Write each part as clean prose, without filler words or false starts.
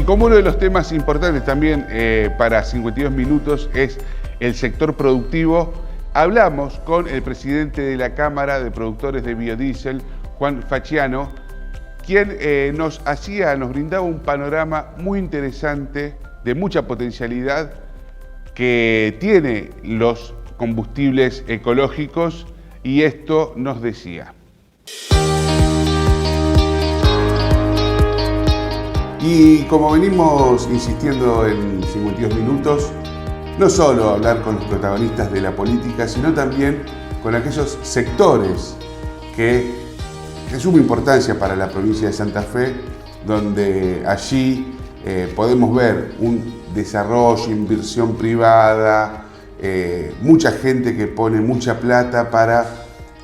Y como uno de los temas importantes también para 52 minutos es el sector productivo, hablamos con el presidente de la Cámara de Productores de Biodiesel, Juan Facciano, quien nos brindaba un panorama muy interesante, de mucha potencialidad, que tiene los combustibles ecológicos, y esto nos decía. Y como venimos insistiendo en 52 minutos, no solo hablar con los protagonistas de la política, sino también con aquellos sectores que de suma importancia para la provincia de Santa Fe, donde allí podemos ver un desarrollo, inversión privada, mucha gente que pone mucha plata para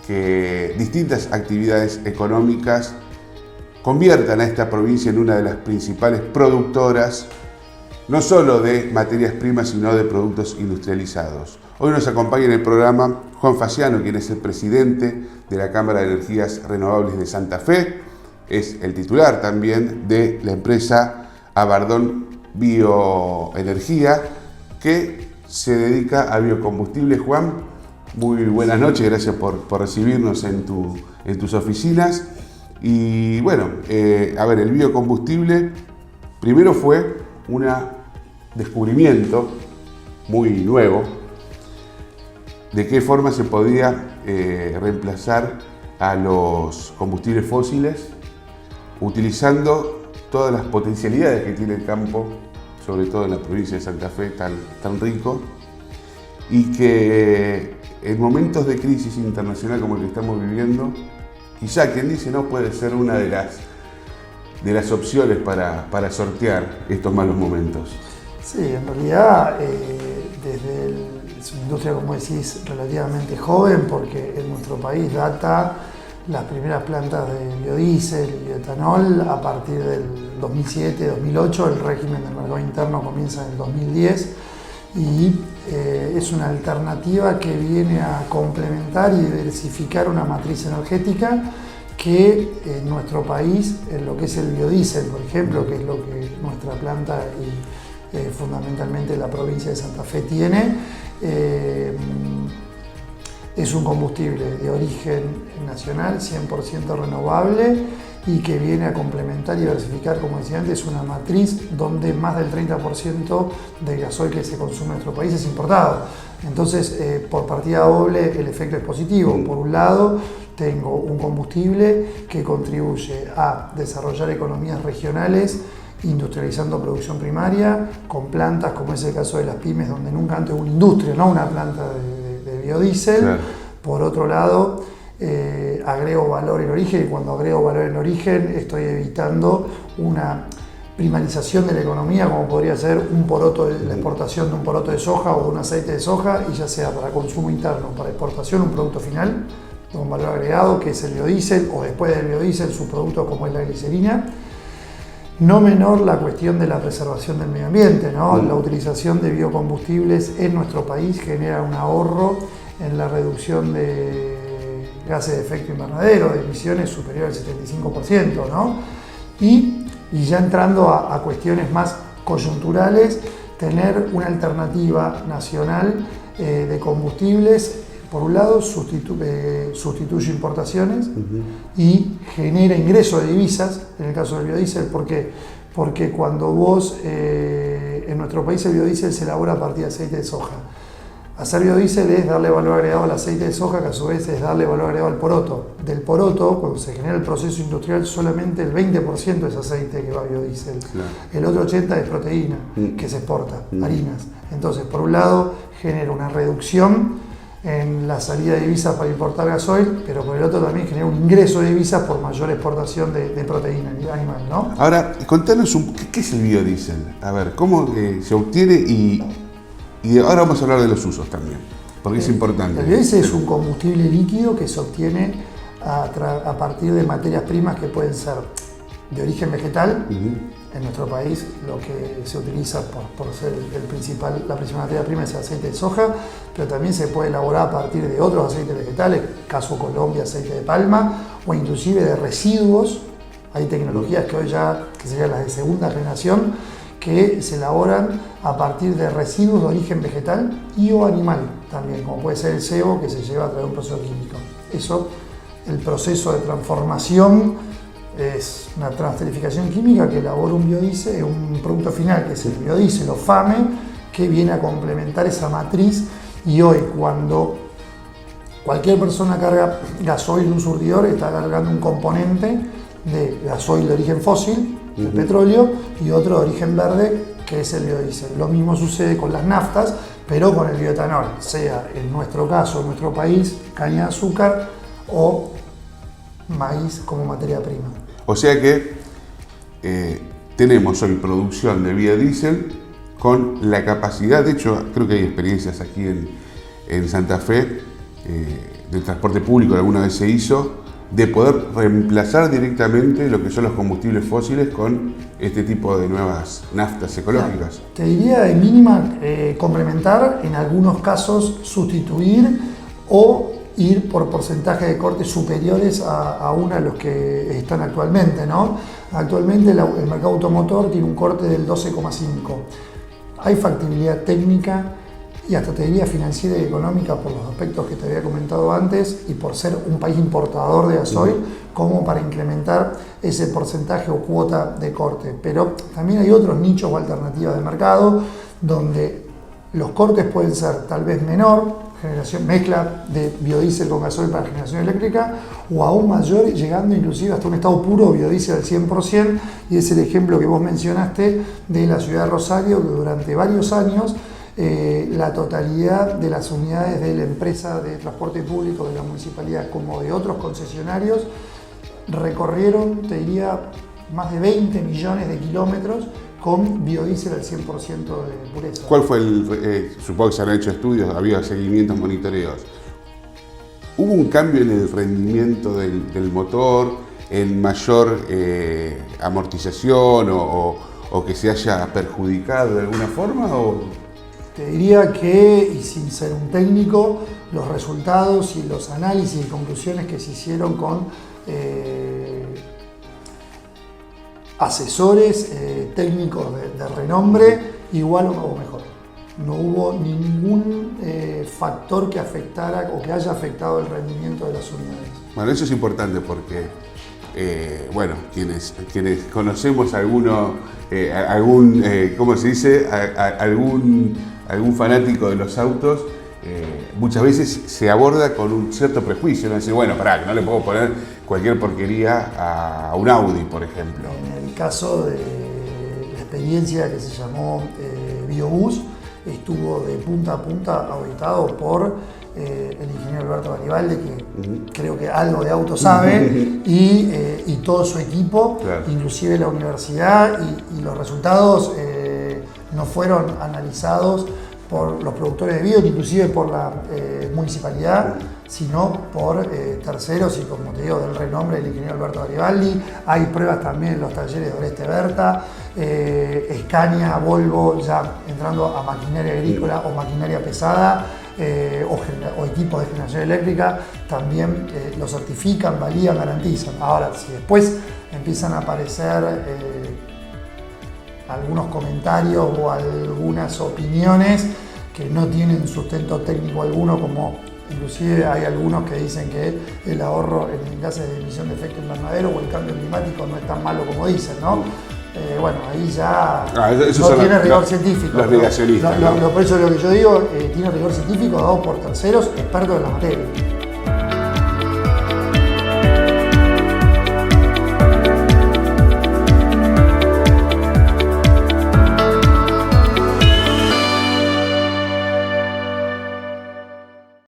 que distintas actividades económicas conviertan a esta provincia en una de las principales productoras, no solo de materias primas, sino de productos industrializados. Hoy nos acompaña en el programa Juan Facciano, quien es el presidente de la Cámara de Energías Renovables de Santa Fe, es el titular también de la empresa Abardón Bioenergía, que se dedica a biocombustibles. Juan, muy buenas noches, gracias por recibirnos en tus oficinas. Y bueno, el biocombustible primero fue un descubrimiento muy nuevo de qué forma se podía reemplazar a los combustibles fósiles utilizando todas las potencialidades que tiene el campo, sobre todo en la provincia de Santa Fe, tan rico, y que en momentos de crisis internacional como el que estamos viviendo, quizá quien dice no puede ser una de las opciones para sortear estos malos momentos. Sí, en realidad es una industria, como decís, relativamente joven, porque en nuestro país data las primeras plantas de biodiesel y bioetanol a partir del 2007-2008, el régimen del mercado interno comienza en el 2010 y es una alternativa que viene a complementar y diversificar una matriz energética que en nuestro país, en lo que es el biodiesel, por ejemplo, que es lo que nuestra planta y fundamentalmente la provincia de Santa Fe tiene, es un combustible de origen nacional, 100% renovable, y que viene a complementar y diversificar, como decía antes, una matriz donde más del 30% del gasoil que se consume en nuestro país es importado. Entonces, por partida doble, el efecto es positivo. Por un lado, tengo un combustible que contribuye a desarrollar economías regionales, industrializando producción primaria, con plantas, como es el caso de las pymes, donde nunca antes hubo una industria, no una planta de biodiesel. Claro. Por otro lado, agrego valor en origen, y cuando agrego valor en origen estoy evitando una primarización de la economía, como podría ser la exportación de un poroto de soja o de un aceite de soja, y ya sea para consumo interno, para exportación, un producto final con valor agregado, que es el biodiesel, o después del biodiesel su producto como es la glicerina. No menor la cuestión de la preservación del medio ambiente, ¿no? La utilización de biocombustibles en nuestro país genera un ahorro en la reducción de gases de efecto invernadero, de emisiones superior al 75%, ¿no? Y ya entrando a cuestiones más coyunturales, tener una alternativa nacional de combustibles, por un lado, sustituye importaciones y genera ingreso de divisas, en el caso del biodiesel. ¿Por qué? Porque cuando vos, en nuestro país el biodiesel se elabora a partir de aceite de soja. Hacer biodiesel es darle valor agregado al aceite de soja, que a su vez es darle valor agregado al poroto. Del poroto, cuando se genera el proceso industrial, solamente el 20% es aceite que va a biodiesel. Claro. El otro 80% es proteína, que se exporta, harinas. Entonces, por un lado, genera una reducción en la salida de divisas para importar gasoil, pero por el otro también genera un ingreso de divisas por mayor exportación de proteína animal, ¿no? Ahora, contanos ¿qué es el biodiesel? A ver, ¿cómo se obtiene? Y ahora vamos a hablar de los usos también, porque es importante. El biodiesel es un combustible líquido que se obtiene a partir de materias primas que pueden ser de origen vegetal. En nuestro país lo que se utiliza por ser la principal materia prima es el aceite de soja, pero también se puede elaborar a partir de otros aceites vegetales, caso Colombia, aceite de palma, o inclusive de residuos Hay tecnologías que hoy ya, que serían las de segunda generación, que se elaboran a partir de residuos de origen vegetal y o animal también, como puede ser el sebo que se lleva a través de un proceso químico. Eso, el proceso de transformación es una transterificación química que elabora un biodiesel, un producto final que es el biodiesel o FAME, que viene a complementar esa matriz. Y hoy, cuando cualquier persona carga gasoil en un surtidor, está cargando un componente de gasoil de origen fósil, el petróleo, y otro de origen verde, que es el biodiesel. Lo mismo sucede con las naftas, pero con el bioetanol, sea en nuestro caso, en nuestro país, caña de azúcar o maíz como materia prima. O sea que tenemos hoy producción de biodiesel con la capacidad, de hecho creo que hay experiencias aquí en Santa Fe, del transporte público que alguna vez se hizo, de poder reemplazar directamente lo que son los combustibles fósiles con este tipo de nuevas naftas ecológicas. Te diría de mínima complementar, en algunos casos sustituir o ir por porcentaje de cortes superiores a uno de los que están actualmente, ¿no? Actualmente el mercado automotor tiene un corte del 12,5. Hay factibilidad técnica y hasta te diría financiera y económica por los aspectos que te había comentado antes y por ser un país importador de gasoil, como para incrementar ese porcentaje o cuota de corte. Pero también hay otros nichos o alternativas de mercado donde los cortes pueden ser tal vez menor, mezcla de biodiesel con gasoil para generación eléctrica, o aún mayor, llegando inclusive hasta un estado puro biodiesel al 100%, y es el ejemplo que vos mencionaste de la ciudad de Rosario, que durante varios años la totalidad de las unidades de la empresa de transporte público de la municipalidad como de otros concesionarios recorrieron, te diría, más de 20 millones de kilómetros con biodiesel al 100% de pureza. ¿Cuál fue supongo que se han hecho estudios, había seguimientos, monitoreos? ¿Hubo un cambio en el rendimiento del motor, en mayor amortización o que se haya perjudicado de alguna forma? Te diría que, y sin ser un técnico, los resultados y los análisis y conclusiones que se hicieron con asesores técnicos de renombre, igual o mejor. No hubo ningún factor que afectara o que haya afectado el rendimiento de las unidades. Bueno, eso es importante porque, bueno, quienes conocemos ¿cómo se dice? Algún fanático de los autos, muchas veces se aborda con un cierto prejuicio, ¿no? Decir, bueno, pará, que no le puedo poner cualquier porquería a un Audi, por ejemplo. En el caso de la experiencia que se llamó Biobús, estuvo de punta a punta auditado por el ingeniero Alberto Garibaldi, que creo que algo de auto sabe, y todo su equipo, claro, inclusive la universidad, y los resultados no fueron analizados por los productores de bio, inclusive por la municipalidad, sino por terceros y, como te digo, del renombre del ingeniero Alberto Garibaldi. Hay pruebas también en los talleres de Oreste Berta, Scania, Volvo, ya entrando a maquinaria agrícola o maquinaria pesada, o equipos de generación eléctrica, también lo certifican, validan, garantizan. Ahora, si después empiezan a aparecer algunos comentarios o algunas opiniones que no tienen sustento técnico alguno, como inclusive hay algunos que dicen que el ahorro en gases de emisión de efecto invernadero o el cambio climático no es tan malo como dicen, ¿no? Bueno, ahí ya no tiene rigor científico. Los negacionistas. Por eso lo que yo digo, tiene rigor científico dado por terceros expertos en la materia.